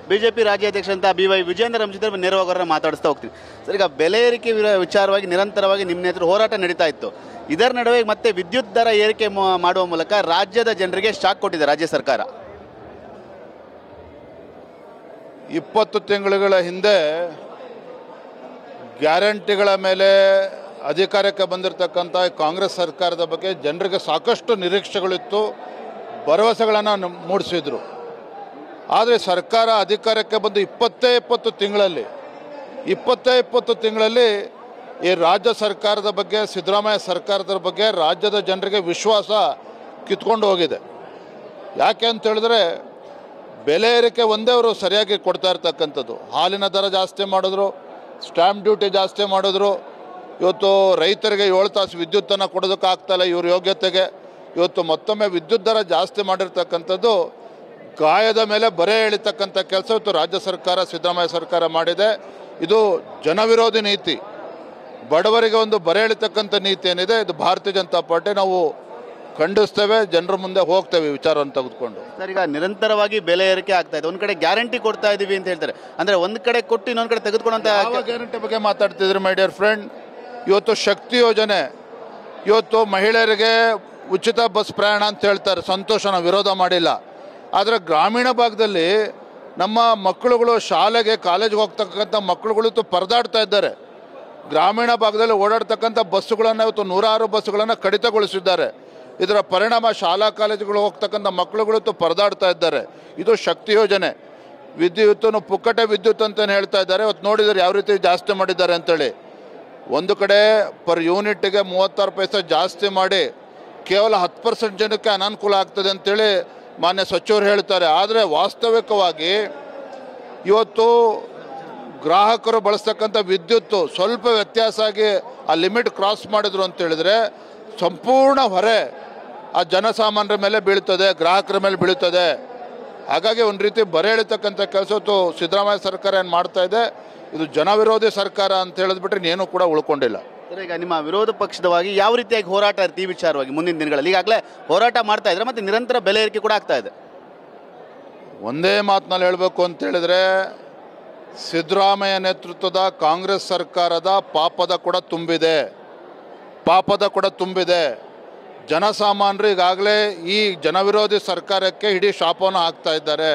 BJP ರಾಜ್ಯಾಧ್ಯಕ್ಷ ಅಂತ BY Vijendra ಜೊತೆ ನೇರವಾಗಿ ಅವರನ್ನ ಮಾತಾಡಿಸ್ತಾ ಹೋಗ್ತೀನಿ. ಸರ್, ಈಗ ಬೆಲೆ ಏರಿಕೆ ವಿಚಾರವಾಗಿ ನಿರಂತರವಾಗಿ ನಿಮ್ಮ ನೇತೃತ್ವ ಹೋರಾಟ ನಡೀತಾ ಇತ್ತು. ಇದರ ನಡುವೆ ಮತ್ತೆ ವಿದ್ಯುತ್ ದರ ಏರಿಕೆ ಮಾಡುವ ಮೂಲಕ ರಾಜ್ಯದ ಜನರಿಗೆ ಶಾಕ್ ಕೊಟ್ಟಿದೆ ರಾಜ್ಯ ಸರ್ಕಾರ. 20 ತಿಂಗಳುಗಳ ಹಿಂದೆ ಗ್ಯಾರಂಟಿಗಳ ಮೇಲೆ ಅಧಿಕಾರಕ್ಕೆ ಬಂದಿರತಕ್ಕಂಥ ಕಾಂಗ್ರೆಸ್ ಸರ್ಕಾರದ ಬಗ್ಗೆ ಜನರಿಗೆ ಸಾಕಷ್ಟು ನಿರೀಕ್ಷೆಗಳಿತ್ತು, ಭರವಸೆಗಳನ್ನು ಮೂಡಿಸಿದ್ರು. ಆದರೆ ಸರ್ಕಾರ ಅಧಿಕಾರಕ್ಕೆ ಬಂದು 20 ತಿಂಗಳಲ್ಲಿ ಈ ರಾಜ್ಯ ಸರ್ಕಾರದ ಬಗ್ಗೆ, ಸಿದ್ದರಾಮಯ್ಯ ಸರ್ಕಾರದ ಬಗ್ಗೆ ರಾಜ್ಯದ ಜನರಿಗೆ ವಿಶ್ವಾಸ ಕಿತ್ಕೊಂಡು ಹೋಗಿದೆ. ಯಾಕೆ ಅಂತ ಹೇಳಿದ್ರೆ ಬೆಲೆ ಏರಿಕೆ ಒಂದೇ ಅವರು ಸರಿಯಾಗಿ ಕೊಡ್ತಾ ಇರ್ತಕ್ಕಂಥದ್ದು. ಹಾಲಿನ ದರ ಜಾಸ್ತಿ ಮಾಡಿದ್ರು, ಸ್ಟ್ಯಾಂಪ್ ಡ್ಯೂಟಿ ಜಾಸ್ತಿ ಮಾಡಿದ್ರು. ಇವತ್ತು ರೈತರಿಗೆ 7 ತಾಸು ವಿದ್ಯುತ್ತನ್ನು ಕೊಡೋದಕ್ಕಾಗ್ತಾಯಿಲ್ಲ ಇವ್ರ ಯೋಗ್ಯತೆಗೆ. ಇವತ್ತು ಮತ್ತೊಮ್ಮೆ ವಿದ್ಯುತ್ ದರ ಜಾಸ್ತಿ ಮಾಡಿರ್ತಕ್ಕಂಥದ್ದು ಗಾಯದ ಮೇಲೆ ಬರೆ ಎಳಿತಕ್ಕಂಥ ಕೆಲಸ ಇವತ್ತು ರಾಜ್ಯ ಸರ್ಕಾರ, ಸಿದ್ದರಾಮಯ್ಯ ಸರ್ಕಾರ ಮಾಡಿದೆ. ಇದು ಜನವಿರೋಧಿ ನೀತಿ, ಬಡವರಿಗೆ ಒಂದು ಬರೆ ಎಳಿತಕ್ಕಂಥ ನೀತಿ ಏನಿದೆ, ಇದು ಭಾರತೀಯ ಜನತಾ ಪಾರ್ಟಿ ನಾವು ಖಂಡಿಸ್ತೇವೆ, ಜನರ ಮುಂದೆ ಹೋಗ್ತೇವೆ ವಿಚಾರವನ್ನು ತೆಗೆದುಕೊಂಡು. ಸರ್, ಈಗ ನಿರಂತರವಾಗಿ ಬೆಲೆ ಏರಿಕೆ ಆಗ್ತಾ ಇದೆ. ಒಂದು ಕಡೆ ಗ್ಯಾರಂಟಿ ಕೊಡ್ತಾ ಇದೀವಿ ಅಂತ ಹೇಳ್ತಾರೆ, ಅಂದ್ರೆ ಒಂದು ಕಡೆ ಕೊಟ್ಟು ಇನ್ನೊಂದು ಕಡೆ ತೆಗೆದುಕೊಳ್ಳುವಂತ ಗ್ಯಾರಂಟಿ ಬಗ್ಗೆ ಮಾತಾಡ್ತಿದ್ರಿ ಮೈ ಡಿಯರ್ ಫ್ರೆಂಡ್. ಇವತ್ತು ಶಕ್ತಿ ಯೋಜನೆ, ಇವತ್ತು ಮಹಿಳೆಯರಿಗೆ ಉಚಿತ ಬಸ್ ಪ್ರಯಾಣ ಅಂತ ಹೇಳ್ತಾರೆ, ಸಂತೋಷ, ನಾವು ವಿರೋಧ ಮಾಡಿಲ್ಲ. ಆದರೆ ಗ್ರಾಮೀಣ ಭಾಗದಲ್ಲಿ ನಮ್ಮ ಮಕ್ಕಳುಗಳು ಶಾಲೆಗೆ, ಕಾಲೇಜ್ಗೆ ಹೋಗ್ತಕ್ಕಂಥ ಮಕ್ಕಳುಗಳು ಪರದಾಡ್ತಾ ಇದ್ದಾರೆ. ಗ್ರಾಮೀಣ ಭಾಗದಲ್ಲಿ ಓಡಾಡ್ತಕ್ಕಂಥ ಬಸ್ಸುಗಳನ್ನು ಇವತ್ತು 106 ಬಸ್ಸುಗಳನ್ನು ಕಡಿತಗೊಳಿಸಿದ್ದಾರೆ. ಇದರ ಪರಿಣಾಮ ಶಾಲಾ ಕಾಲೇಜುಗಳು ಹೋಗ್ತಕ್ಕಂಥ ಮಕ್ಕಳುಗಳು ಪರದಾಡ್ತಾ ಇದ್ದಾರೆ. ಇದು ಶಕ್ತಿ ಯೋಜನೆ. ವಿದ್ಯುತ್ತನ್ನು ಪುಕ್ಕಟೆ ವಿದ್ಯುತ್ ಅಂತಲೇ ಹೇಳ್ತಾ ಇದ್ದಾರೆ. ಇವತ್ತು ನೋಡಿದರೆ ಯಾವ ರೀತಿ ಜಾಸ್ತಿ ಮಾಡಿದ್ದಾರೆ ಅಂತೇಳಿ. ಒಂದು ಕಡೆ ಪರ್ ಯೂನಿಟ್ಗೆ 36 ಪೈಸೆ ಜಾಸ್ತಿ ಮಾಡಿ ಕೇವಲ 10% ಜನಕ್ಕೆ ಅನಾನುಕೂಲ ಆಗ್ತದೆ ಅಂತೇಳಿ ಮಾನ್ಯ ಸಚಿವರು ಹೇಳ್ತಾರೆ. ಆದರೆ ವಾಸ್ತವಿಕವಾಗಿ ಇವತ್ತು ಗ್ರಾಹಕರು ಬಳಸ್ತಕ್ಕಂಥ ವಿದ್ಯುತ್ತು ಸ್ವಲ್ಪ ವ್ಯತ್ಯಾಸ ಆಗಿ ಆ ಲಿಮಿಟ್ ಕ್ರಾಸ್ ಮಾಡಿದ್ರು ಅಂತ ಹೇಳಿದ್ರೆ ಸಂಪೂರ್ಣ ಹೊರೆ ಆ ಜನಸಾಮಾನ್ಯರ ಮೇಲೆ ಬೀಳ್ತದೆ, ಗ್ರಾಹಕರ ಮೇಲೆ ಬೀಳ್ತದೆ. ಹಾಗಾಗಿ ಒಂದು ರೀತಿ ಬರೆ ಎಳಿತಕ್ಕಂಥ ಕೆಲಸ ಸಿದ್ದರಾಮಯ್ಯ ಸರ್ಕಾರ ಏನು ಮಾಡ್ತಾ ಇದೆ, ಇದು ಜನವಿರೋಧಿ ಸರ್ಕಾರ ಅಂತ ಹೇಳಿದ್ಬಿಟ್ರೆ ಇನ್ನೇನು ಕೂಡ ಉಳ್ಕೊಂಡಿಲ್ಲ. ಈಗ ನಿಮ್ಮ ವಿರೋಧ ಪಕ್ಷದವಾಗಿ ಯಾವ ರೀತಿಯಾಗಿ ಹೋರಾಟ ಇರುತ್ತೆ ಈ ವಿಚಾರವಾಗಿ ಮುಂದಿನ ದಿನಗಳಲ್ಲಿ? ಈಗಾಗಲೇ ಹೋರಾಟ ಮಾಡ್ತಾ ಇದ್ರೆ ಮತ್ತೆ ನಿರಂತರ ಬೆಲೆ ಏರಿಕೆ ಕೂಡ ಆಗ್ತಾ ಇದೆ. ಒಂದೇ ಮಾತಿನಲ್ಲಿ ಹೇಳಬೇಕು ಅಂತ ಹೇಳಿದ್ರೆ ಸಿದ್ದರಾಮಯ್ಯ ನೇತೃತ್ವದ ಕಾಂಗ್ರೆಸ್ ಸರ್ಕಾರದ ಪಾಪದ ಕೂಡ ತುಂಬಿದೆ. ಜನಸಾಮಾನ್ಯರು ಈಗಾಗಲೇ ಈ ಜನವಿರೋಧಿ ಸರ್ಕಾರಕ್ಕೆ ಇಡೀ ಶಾಪವನ್ನು ಹಾಕ್ತಾ ಇದ್ದಾರೆ.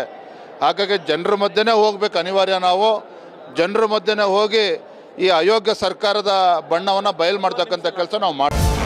ಹಾಗಾಗಿ ಜನರ ಮಧ್ಯೆನೇ ಹೋಗ್ಬೇಕು ಅನಿವಾರ್ಯ. ನಾವು ಜನರ ಮಧ್ಯೆನೇ ಹೋಗಿ ಈ ಅಯೋಗ್ಯ ಸರ್ಕಾರದ ಬಣ್ಣವನ್ನು ಬಯಲು ಮಾಡ್ತಕ್ಕಂಥ ಕೆಲಸ ನಾವು ಮಾಡ್ತೀವಿ.